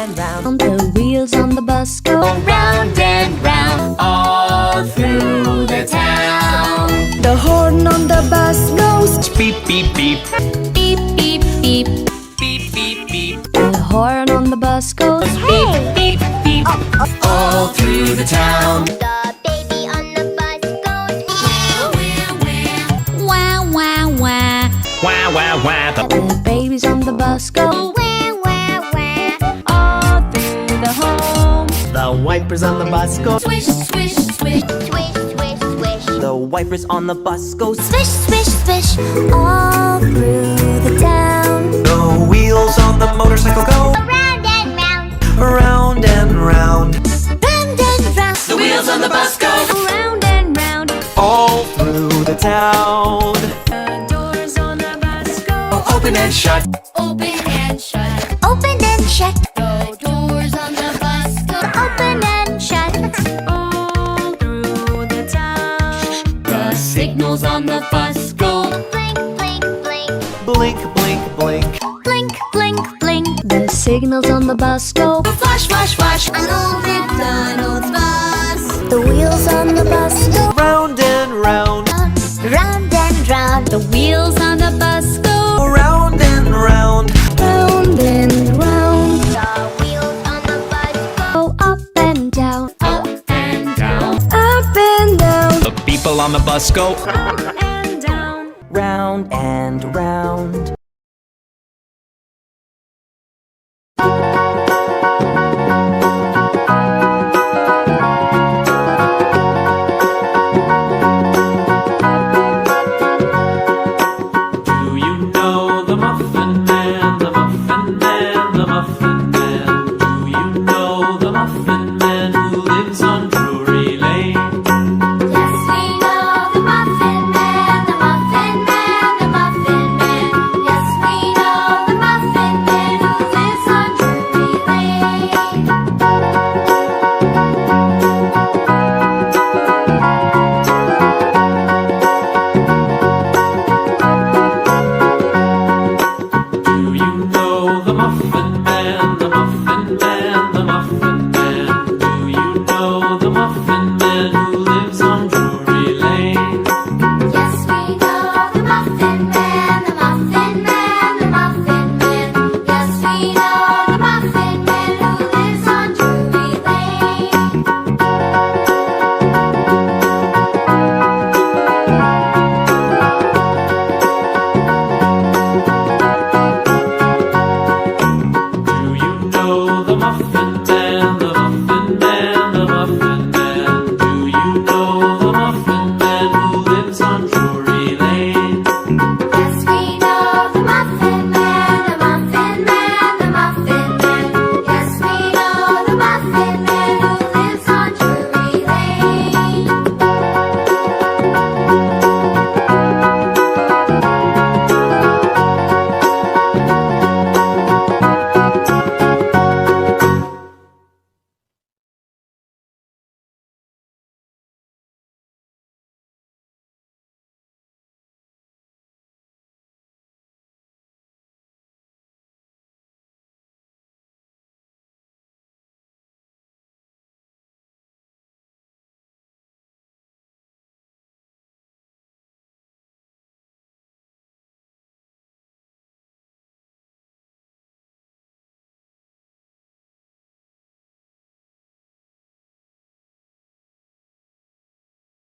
and round. The wheels on the bus go Round and round, all through the town. The horn on the bus goes Beep, beep, beep. beep, beep, beep. Beep, beep, beep. The horn on the bus goes Beep, beep, beep. All through the town. The baby on the bus goes wah, wah, wah. Wah, wah, wah. The babies on the bus go wah, wah, wah. all through the home. The wipers on the bus go Swish, swish, swish. Swish, swish, swish. The wipers on the bus go Swish, swish, swish. All through the town. The wheels on the motorcycle go Round and round. round and round. Round and round. The wheels on the bus go Round and round. all through the town. The doors on the bus go Open and shut. open and shut. Open and shut. The doors on the bus go Open and shut. all through the town. The signals on the bus go Blink, blink, blink. Blink, blink, blink. Blink, blink, blink. The signals on the bus go flash, flash, flash. An old McDonald's bus. The wheels on the bus go Round and round. Round and round. the wheels on the bus go Round and round. round and round. The wheels on the bus Go up and down, Up and down. up and down, The people on the bus go up and down. round and round.